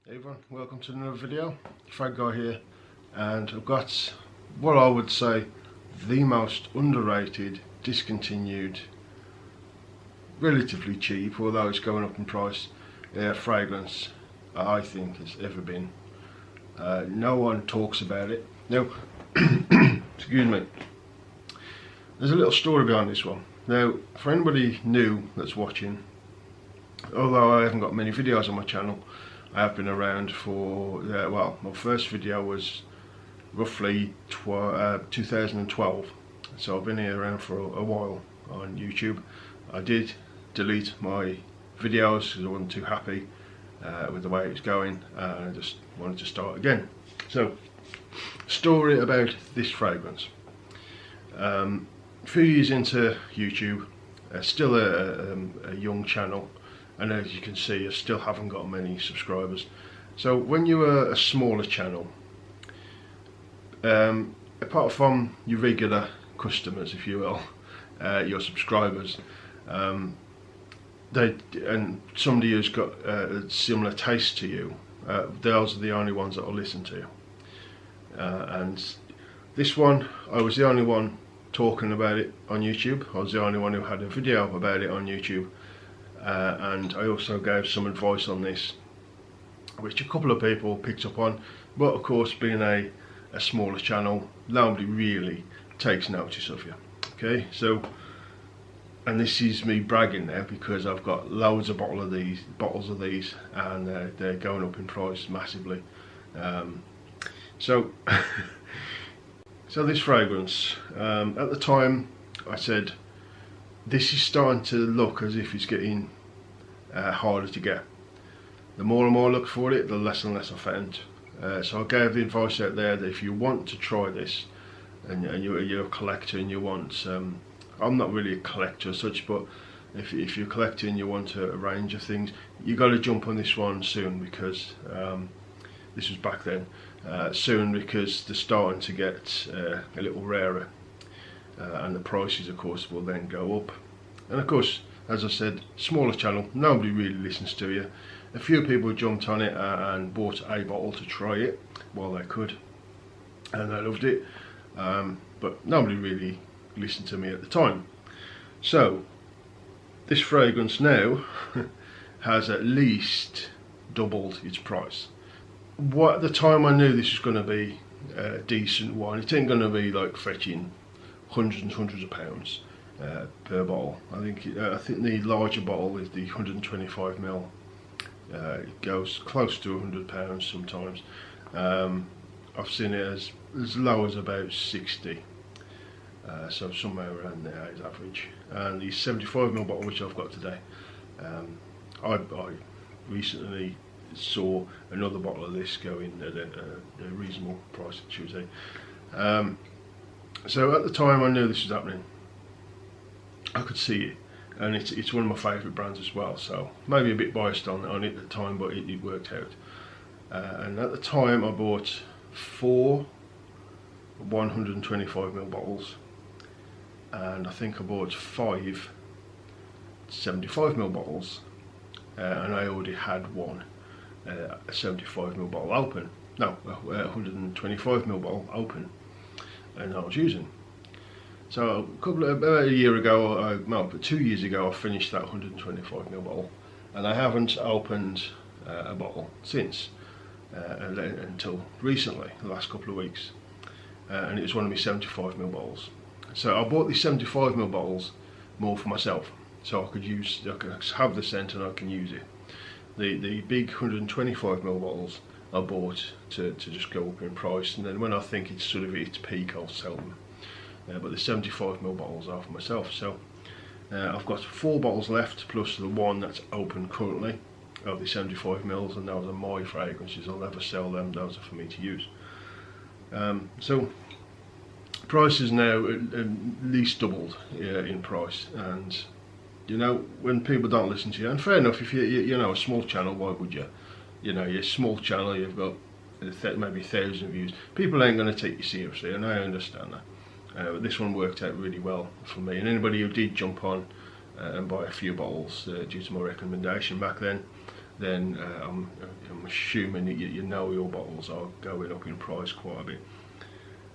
Hey everyone, welcome to another video. Frag Guy here, and I've got what I would say the most underrated, discontinued, relatively cheap, although it's going up in price, fragrance I think has ever been. No one talks about it. Now, excuse me, there's a little story behind this one. Now, for anybody new that's watching, although I haven't got many videos on my channel, I have been around for, well, my first video was roughly 2012, so I've been here around for a while on YouTube. I did delete my videos because I wasn't too happy with the way it was going, and I just wanted to start again. So, story about this fragrance. A few years into YouTube, still a young channel, and as you can see, I still haven't got many subscribers. So when you're a smaller channel, apart from your regular customers, if you will, your subscribers, and somebody who's got a similar taste to you, those are the only ones that I'll listen to. And this one, I was the only one talking about it on YouTube. I was the only one who had a video about it on YouTube. And I also gave some advice on this, which a couple of people picked up on, but of course, being a smaller channel, nobody really takes notice of you. Okay, so, and this is me bragging now because I've got loads of bottles of these, and they're going up in price massively. So this fragrance, at the time I said, this is starting to look as if it's getting harder to get. The more and more I look for it, the less and less I found. So I gave the advice out there that if you want to try this, and you're a collector and you want, I'm not really a collector as such, but if you're collecting and you want a range of things, you got to jump on this one soon, because this was back then, soon, because they're starting to get a little rarer. And the prices, of course, will then go up. And of course, as I said, smaller channel, nobody really listens to you. A few people jumped on it and bought a bottle to try it while they could, and they loved it, but nobody really listened to me at the time. So this fragrance now has at least doubled its price. At the time I knew this was going to be a decent one. It ain't going to be like fetching hundreds and hundreds of pounds per bottle. I think the larger bottle is the 125ml. It goes close to £100 sometimes. I've seen it as low as about 60, so somewhere around there is average. And the 75ml bottle, which I've got today, I recently saw another bottle of this going at a reasonable price, should we say. So at the time I knew this was happening. I could see it, and it's one of my favourite brands as well, so maybe a bit biased on it at the time, but it worked out. And at the time I bought 4 125ml bottles, and I think I bought 5 75ml bottles, and I already had one a 75ml bottle open. No, a 125ml bottle open, and I was using. So about a year ago, no, but 2 years ago, I finished that 125ml bottle, and I haven't opened a bottle since until recently, the last couple of weeks, and it was one of my 75ml bottles. So I bought these 75ml bottles more for myself, so I could have the scent and I can use it. The big 125ml bottles I bought to just go up in price, and then when I think it's sort of at its peak, I'll sell them. But the 75ml bottles are for myself. So I've got 4 bottles left, plus the one that's open currently of the 75mls, and those are my fragrances. I'll never sell them; those are for me to use. So price is now at least doubled in price, and you know, when people don't listen to you, and fair enough, if you know, a small channel, why would you? You know, you're a small channel, you've got maybe 1,000 views. People ain't going to take you seriously, and I understand that. But this one worked out really well for me, and anybody who did jump on and buy a few bottles due to my recommendation back then, then I'm assuming that you know your bottles are going up in price quite a bit.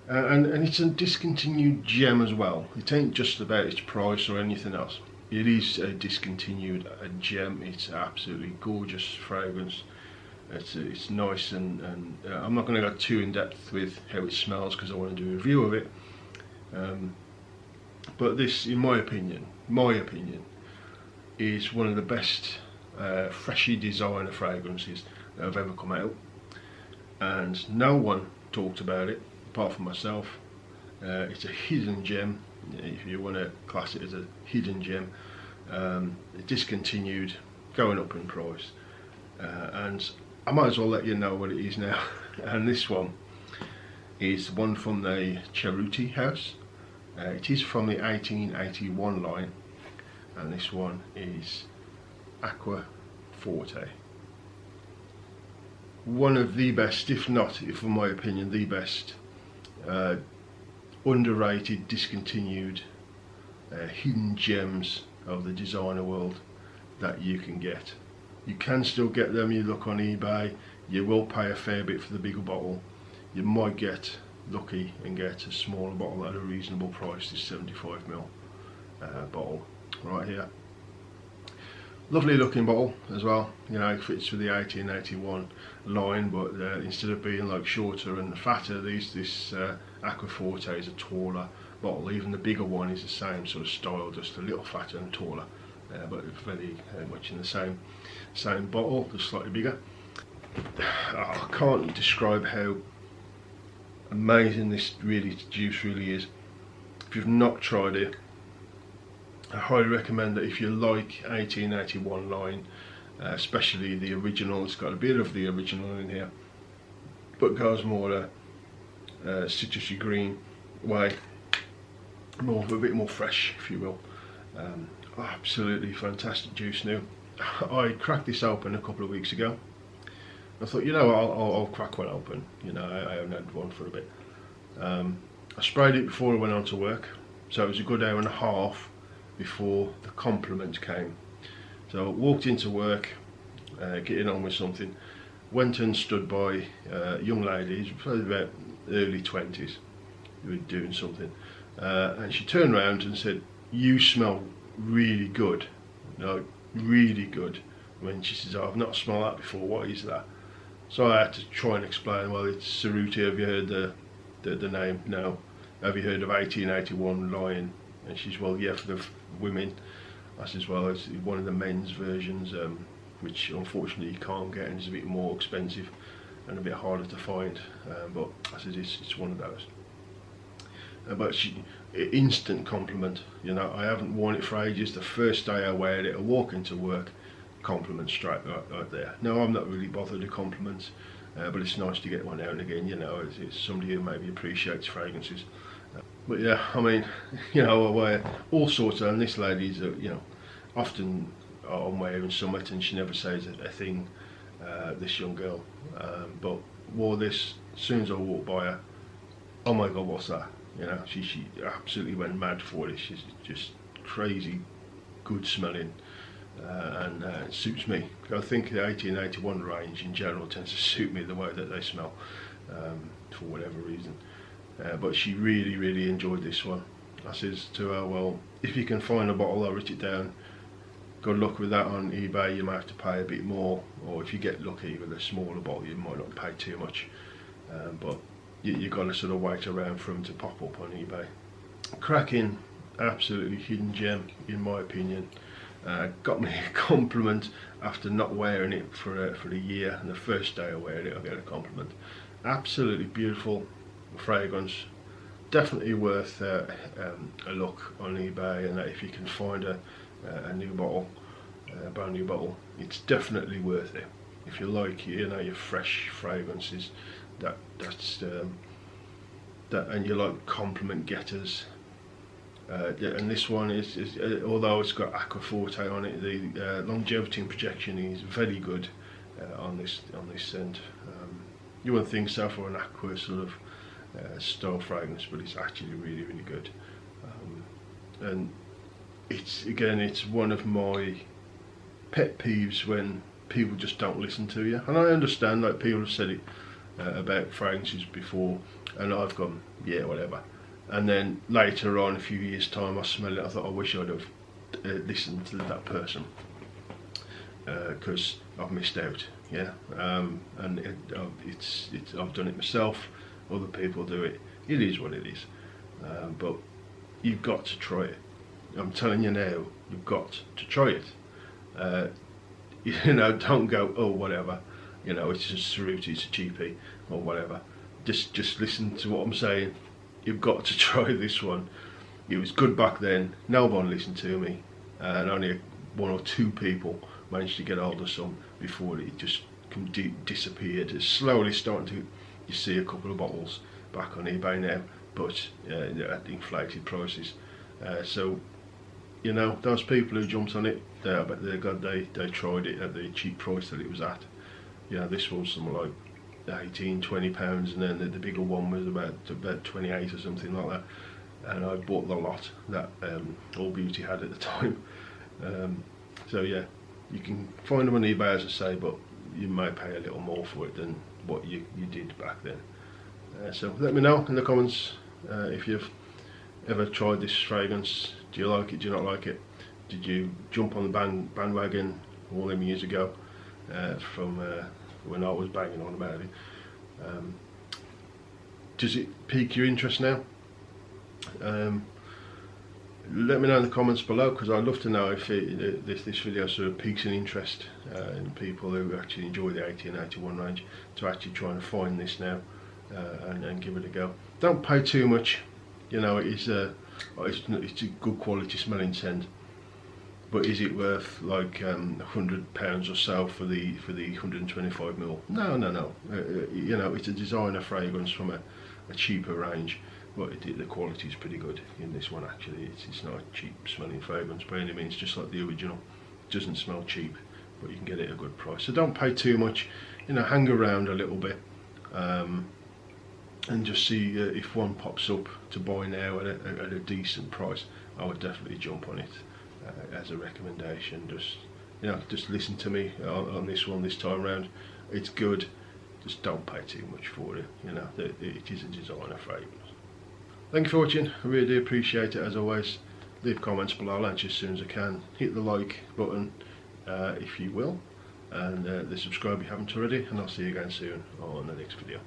And it's a discontinued gem as well. It ain't just about its price or anything else. It is a discontinued gem. It's absolutely gorgeous fragrance. It's nice, and I'm not going to go too in depth with how it smells because I want to do a review of it. But this, in my opinion, is one of the best freshy designer fragrances that have ever come out, and no one talked about it apart from myself. It's a hidden gem, if you want to class it as a hidden gem. Discontinued, going up in price, and I might as well let you know what it is now. And this one is one from the Cerruti house. It is from the 1881 line, and this one is Aqua Forte. One of the best, if not, in my opinion, the best underrated, discontinued, hidden gems of the designer world that you can get. You can still get them. You look on eBay, you will pay a fair bit for the bigger bottle. You might get lucky and get a smaller bottle at a reasonable price. This 75ml bottle right here. Lovely looking bottle as well. You know, it fits with the 1881 line, but instead of being like shorter and fatter, this Aqua Forte is a taller bottle. Even the bigger one is the same sort of style, just a little fatter and taller, but very much in the same bottle, just slightly bigger. I can't describe how amazing this juice really is. If you've not tried it, I highly recommend that. If you like 1881 line, especially the original, it's got a bit of the original in here, but goes more citrusy green way, a bit more fresh, if you will. Absolutely fantastic juice now. I cracked this open a couple of weeks ago. I thought, you know, I'll crack one open. You know, I haven't had one for a bit. I sprayed it before I went on to work, so it was a good hour and a half before the compliments came. So I walked into work, getting on with something, went and stood by young ladies, probably about early 20s, who were doing something, and she turned around and said, "You smell really good." No, really good. When she says, "Oh, I've not smelled that before, what is that?" So I had to try and explain, well, it's Cerruti. Have you heard the name? No. Have you heard of 1881 line? And she's, well, yeah, for the women. I says, well, it's one of the men's versions, which unfortunately you can't get, and it's a bit more expensive and a bit harder to find. But I said, it's one of those. But she, instant compliment. You know, I haven't worn it for ages. The first day I wear it, I walk into work, compliment straight right there. No, I'm not really bothered with compliments, but it's nice to get one now and again. You know, it's somebody who maybe appreciates fragrances. But yeah, I mean, you know, I wear all sorts of, and this lady's, you know, often I'm wearing something and she never says a thing, this young girl, but wore this, as soon as I walked by her, oh my god, what's that? You know, she absolutely went mad for it. She's just crazy good smelling, and it suits me. I think the 1881 range in general tends to suit me the way that they smell, for whatever reason. But she really enjoyed this one. I says to her, well, if you can find a bottle, I'll write it down. Good luck with that on eBay. You might have to pay a bit more, or if you get lucky with a smaller bottle, you might not pay too much. But you've got to sort of wait around for them to pop up on eBay. Cracking, absolutely hidden gem in my opinion. Got me a compliment after not wearing it for a year, and the first day I wear it I get a compliment. Absolutely beautiful fragrance, definitely worth a look on eBay, and if you can find a new bottle, a brand new bottle, it's definitely worth it. If you like, you know, your fresh fragrances, and you like compliment getters, and this one is although it's got Aqua Forte on it, the longevity and projection is very good on this scent. You wouldn't think so for an aqua sort of style fragrance, but it's actually really good. And it's one of my pet peeves when people just don't listen to you. And I understand, like, people have said it about fragrances before, and I've gone, yeah, whatever. And then later on, a few years' time, I smell it, I thought, I wish I'd have listened to that person, because I've missed out, yeah. And I've done it myself, other people do it, it is what it is. But you've got to try it. I'm telling you now, you've got to try it. You know, don't go, oh, whatever, you know, it's just Ceruti, it's a cheapie, or whatever. Just listen to what I'm saying. You've got to try this one. It was good back then, no one listened to me, and only 1 or 2 people managed to get hold of some before it just disappeared. It's slowly starting to, you see a couple of bottles back on eBay now, but at inflated prices. So, you know, those people who jumped on it, I bet they tried it at the cheap price that it was at. You know, this was something like £18–20, and then the bigger one was about 28 or something like that. And I bought the lot that All Beauty had at the time. So yeah, you can find them on eBay, as I say, but you may pay a little more for it than what you did back then. So let me know in the comments if you've ever tried this fragrance. Do you like it? Do you not like it? Did you jump on the bandwagon all them years ago from when I was banging on about it? Does it pique your interest now? Let me know in the comments below, because I'd love to know if this video sort of piques an interest in people who actually enjoy the 80 and 81 range, to actually try and find this now and give it a go. Don't pay too much, you know, it's a good quality smelling scent, but is it worth like £100 or so for the 125ml? No. You know, it's a designer fragrance from a cheaper range, but the quality is pretty good in this one. Actually, it's not a cheap smelling fragrance by any means, just like the original. It doesn't smell cheap, but you can get it at a good price. So don't pay too much, you know, hang around a little bit, and just see if one pops up to buy now at a decent price. I would definitely jump on it as a recommendation. Just listen to me on this one this time round. It's good, just don't pay too much for it. You know, it is a designer fragrance. Thank you for watching, I really do appreciate it as always. Leave comments below, I'll answer as soon as I can. Hit the like button if you will, and the subscribe if you haven't already, and I'll see you again soon on the next video.